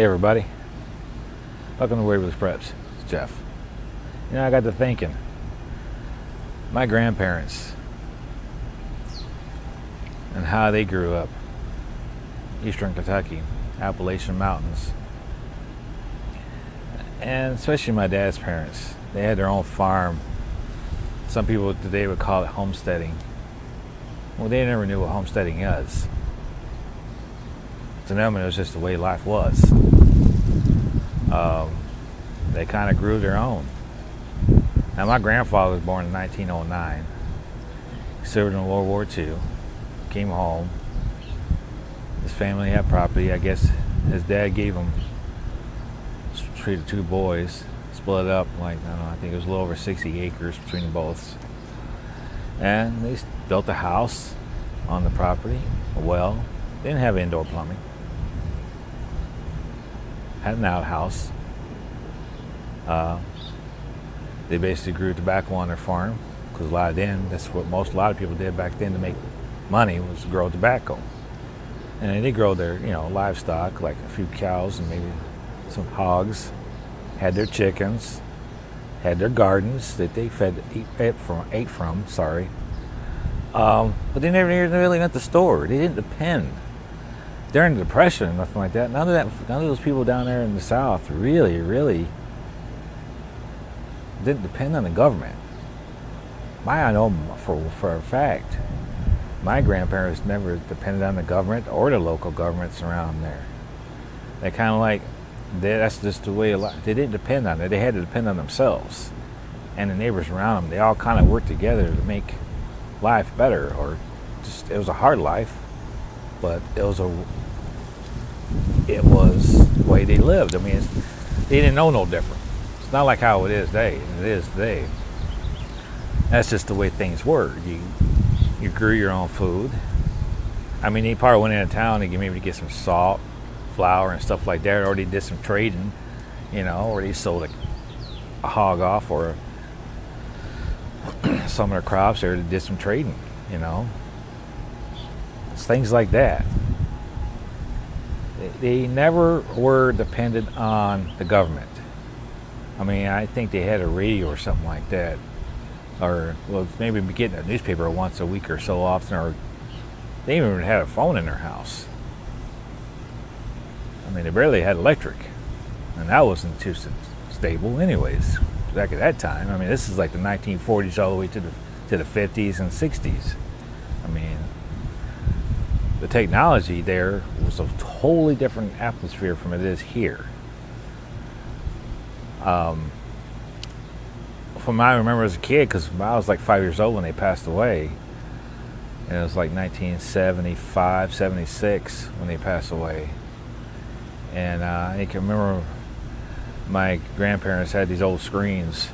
everybody, welcome to Waverly's Preps. It's Jeff. I got to thinking, my grandparents and how they grew up, Eastern Kentucky, Appalachian Mountains, and especially my dad's parents. They had their own farm. Some people today would call it homesteading. Well, they never knew what homesteading is. To them, it was just the way life was. They kind of grew their own. Now, my grandfather was born in 1909. He served in World War II. Came home. His family had property. I guess his dad gave him, treated two boys, split it up like, I don't know, I think it was a little over 60 acres between the both. And they built a house on the property, a well. They didn't have indoor plumbing. Had an outhouse. They basically grew tobacco on their farm because that's what a lot of people did back then to make money, was grow tobacco. And they grow their livestock, like a few cows and maybe some hogs. Had their chickens, had their gardens that they ate from. But they never really went to the store. They didn't depend. During the Depression and nothing like that, none of those people down there in the South really didn't depend on the government. I know for a fact, my grandparents never depended on the government or the local governments around there. They kind of like, that's just the way they didn't depend on it. They had to depend on themselves and the neighbors around them. They all kind of worked together to make life better, or just, it was a hard life, but it was the way they lived. I mean, they didn't know no different. It's not like how it is today. That's just the way things were. You grew your own food. I mean, they probably went into town and maybe get some salt, flour, and stuff like that, or they did some trading, or they sold a hog off, or some of their crops, or they did some trading, It's things like that. They never were dependent on the government. I mean, I think they had a radio or something like that, or maybe getting a newspaper once a week or so often, or they even had a phone in their house. I mean, they barely had electric, and that wasn't too stable anyways back at that time. I mean, this is like the 1940s all the way to the 50s and 60s. I mean, the technology there was a totally different atmosphere from it is here. From what I remember as a kid, because I was like 5 years old when they passed away, and it was like 1975, 76 when they passed away. And I can remember my grandparents had these old screens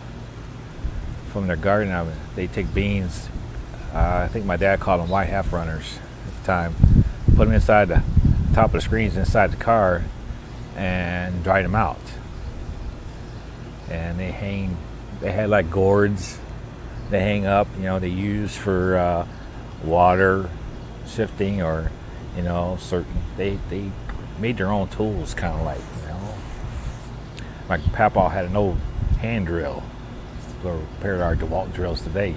from their garden. They take beans. I think my dad called them white half runners at the time. Put them inside the top of the screens inside the car and dried them out. And they had like gourds they hang up, they use for water shifting, or certain, they made their own tools, kind of like, my papa had an old hand drill compared to our DeWalt drills today,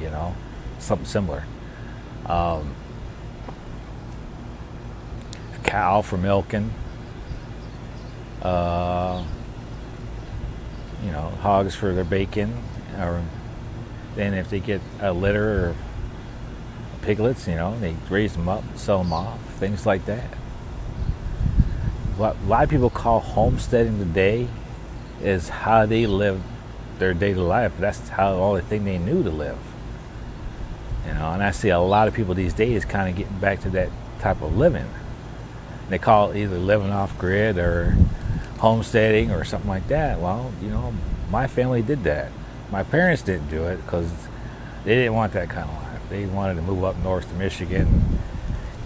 something similar. A cow for milking, hogs for their bacon, or then if they get a litter or piglets, they raise them up, sell them off, things like that. What a lot of people call homesteading today is how they live their daily life. That's the only thing they knew to live. And I see a lot of people these days kind of getting back to that type of living. They call it either living off grid or homesteading or something like that. Well, my family did that. My parents didn't do it because they didn't want that kind of life. They wanted to move up north to Michigan,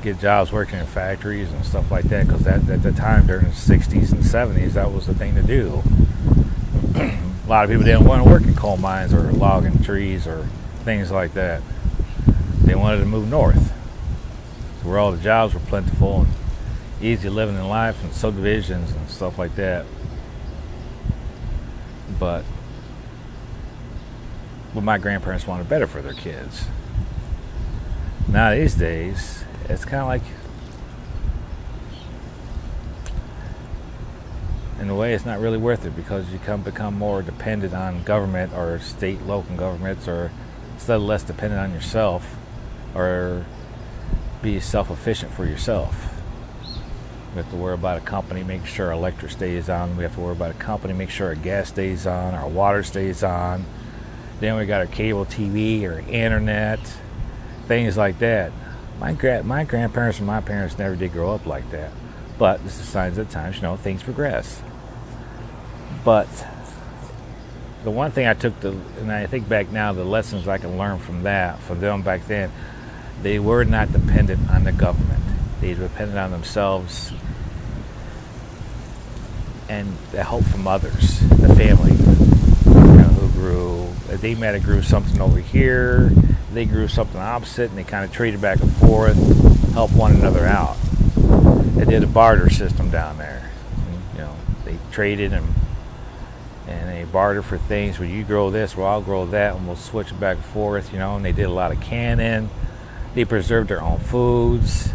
get jobs working in factories and stuff like that, because at the time during the 60s and 70s, that was the thing to do. A lot of people didn't want to work in coal mines or logging trees or things like that. They wanted to move north, where all the jobs were plentiful, and easy living in life and subdivisions and stuff like that. But my grandparents wanted better for their kids. Now these days, it's kind of like, in a way, it's not really worth it, because you become more dependent on government or state, local governments, or instead of less dependent on yourself, or be self-efficient for yourself. We have to worry about a company making sure our electric stays on. We have to worry about a company making sure our gas stays on, our water stays on. Then we got our cable TV or internet, things like that. My grandparents and my parents never did grow up like that. But this is signs of the times, things progress. But the one thing I took, and I think back now, the lessons I can learn from them back then, they were not dependent on the government. They depended on themselves and the help from others, the family, who grew. They might have grew something over here, they grew something opposite, and they kind of traded back and forth, help one another out. They did a barter system down there. They traded and they bartered for things. Well, you grow this, well, I'll grow that, and we'll switch back and forth, and they did a lot of canning. They preserved their own foods.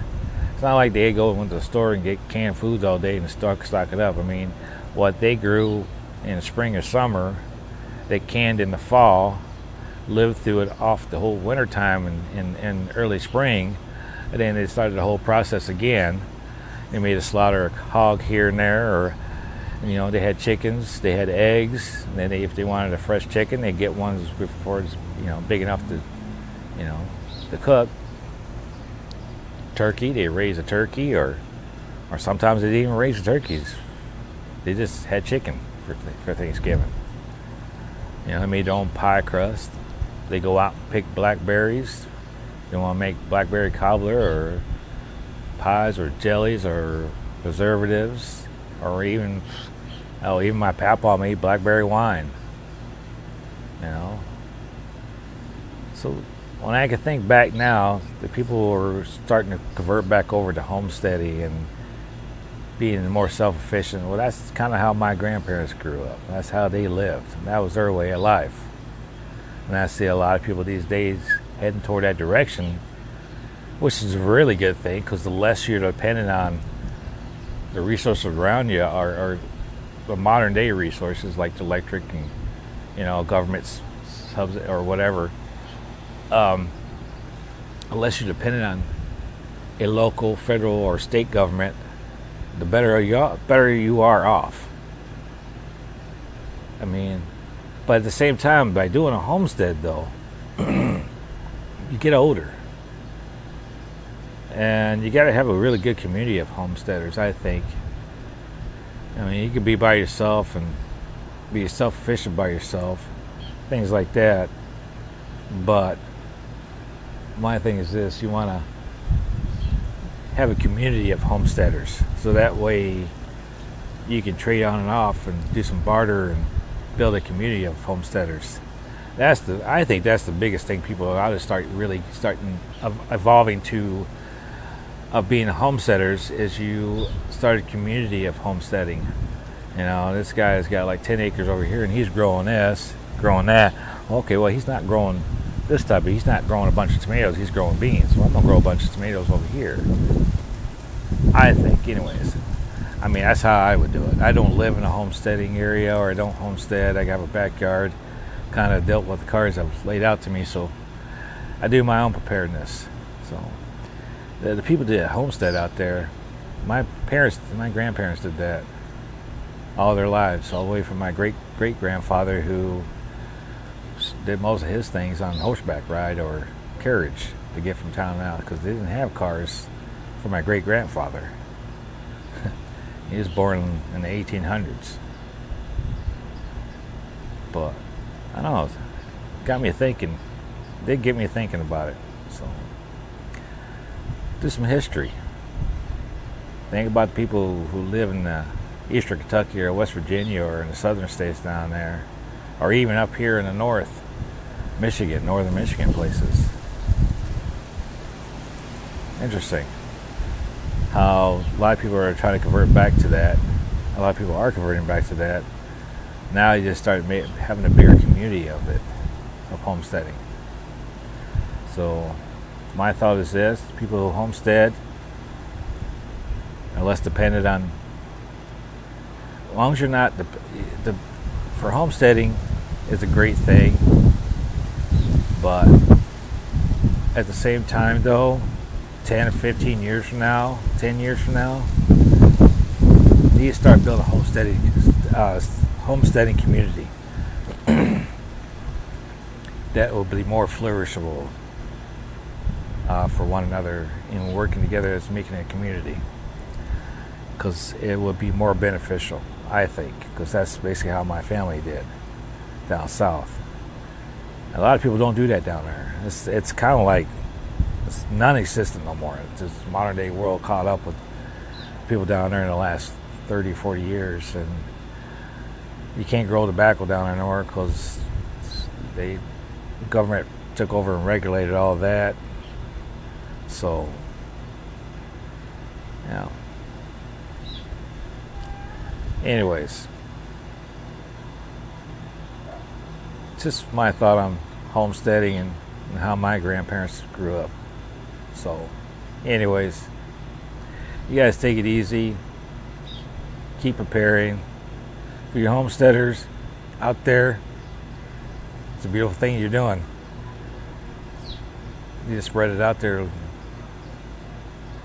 It's not like they went to the store and get canned foods all day and stock it up. I mean, what they grew in the spring or summer, they canned in the fall, lived through it off the whole winter time and early spring, and then they started the whole process again. They made a slaughter a hog here and there, or they had chickens, they had eggs, and then if they wanted a fresh chicken, they'd get ones before it's big enough to to cook. Turkey, they raise a turkey, or sometimes they didn't even raise the turkeys. They just had chicken for Thanksgiving. They made their own pie crust. They go out and pick blackberries. They want to make blackberry cobbler or pies or jellies or preservatives, or even my papa made blackberry wine. So when I can think back now, the people are starting to convert back over to homesteading and being more self-efficient. Well, that's kind of how my grandparents grew up. That's how they lived. And that was their way of life. And I see a lot of people these days heading toward that direction, which is a really good thing, because the less you're dependent on the resources around you are the modern day resources like the electric and government subs or whatever. Unless you're dependent on a local, federal, or state government, the better you are off. I mean, but at the same time, by doing a homestead, though, you get older. And you got to have a really good community of homesteaders, I think. I mean, you could be by yourself and be self-efficient by yourself, things like that. But my thing is this: you want to have a community of homesteaders, so that way you can trade on and off and do some barter and build a community of homesteaders. I think that's the biggest thing people ought to starting evolving to, of being homesteaders, is you start a community of homesteading. This guy's got like 10 acres over here and he's growing this, growing that. Okay, well, he's not growing this type, but he's not growing a bunch of tomatoes, he's growing beans. Well, I'm gonna grow a bunch of tomatoes over here. I think, anyways. I mean, that's how I would do it. I don't live in a homesteading area, or I don't homestead. I have a backyard, kind of dealt with the cards that was laid out to me, so I do my own preparedness. So the people did a homestead out there. My grandparents did that all their lives, all the way from my great-grandfather, who did most of his things on horseback ride or carriage to get from town out, because they didn't have cars for my great-grandfather. He was born in the 1800s. But I don't know, got me thinking. Did get me thinking about it. So do some history. Think about the people who live in eastern Kentucky or West Virginia or in the southern states down there, or even up here in the northern Michigan places. Interesting. how a lot of people are trying to convert back to that. A lot of people are converting back to that. Now you just start having a bigger community of it, of homesteading. So my thought is this: people who homestead are less dependent on, as long as you're not, for homesteading is a great thing, but at the same time though, 10 or 15 years from now, 10 years from now, you need to start building a homesteading community that will be more flourishable for one another, and working together as making a community, because it would be more beneficial, I think, because that's basically how my family did down south. A lot of people don't do that down there. It's kind of like it's non-existent no more. It's just modern day world caught up with people down there in the last 30, 40 years, and you can't grow tobacco down there anymore because the government took over and regulated all of that. So, yeah. Anyways, just my thought on homesteading and how my grandparents grew up. So, anyways, you guys take it easy. Keep preparing. For your homesteaders out there, it's a beautiful thing you're doing. You just spread it out there.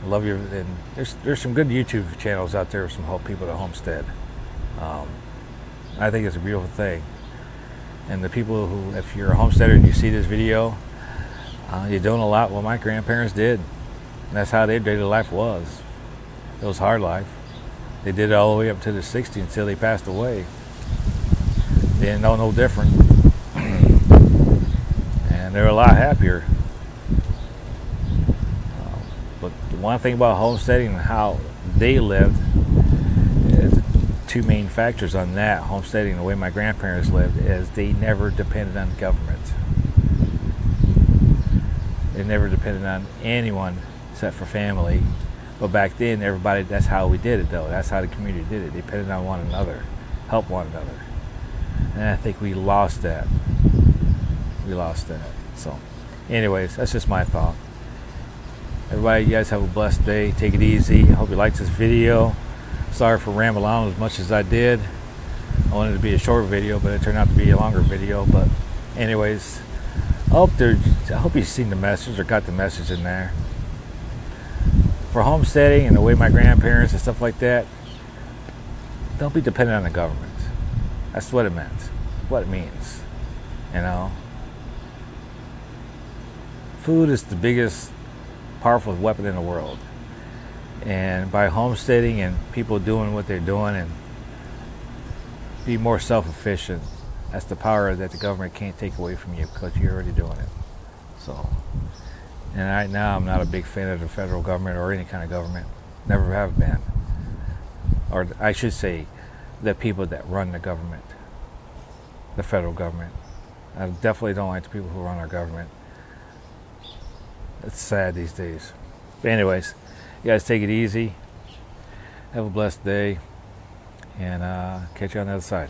I love you. And there's some good YouTube channels out there with some help people to homestead. I think it's a beautiful thing. And the people who, if you're a homesteader and you see this video, you're doing a lot what my grandparents did. And that's how their daily life was. It was hard life. They did it all the way up to the 60s until they passed away. They didn't know no different. And they were a lot happier. But the one thing about homesteading and how they lived, is two main factors on that. Homesteading, the way my grandparents lived, is they never depended on government. They never depended on anyone except for family. But back then, everybody, that's how we did it, though. That's how the community did it. They depended on one another, helped one another. And I think we lost that. We lost that. So, anyways, that's just my thought. Everybody, you guys have a blessed day. Take it easy. I hope you liked this video. Sorry for rambling on as much as I did. I wanted it to be a short video, but it turned out to be a longer video. But anyways, I hope you've seen the message or got the message in there. For homesteading and the way my grandparents and stuff like that, don't be dependent on the government. That's what it meant. What it means. You know? Food is the biggest powerful weapon in the world. And by homesteading and people doing what they're doing and be more self-efficient, that's the power that the government can't take away from you because you're already doing it. So, and right now I'm not a big fan of the federal government or any kind of government. Never have been. Or I should say, the people that run the government. The federal government. I definitely don't like the people who run our government. It's sad these days. But anyways, you guys take it easy. Have a blessed day. And catch you on the other side.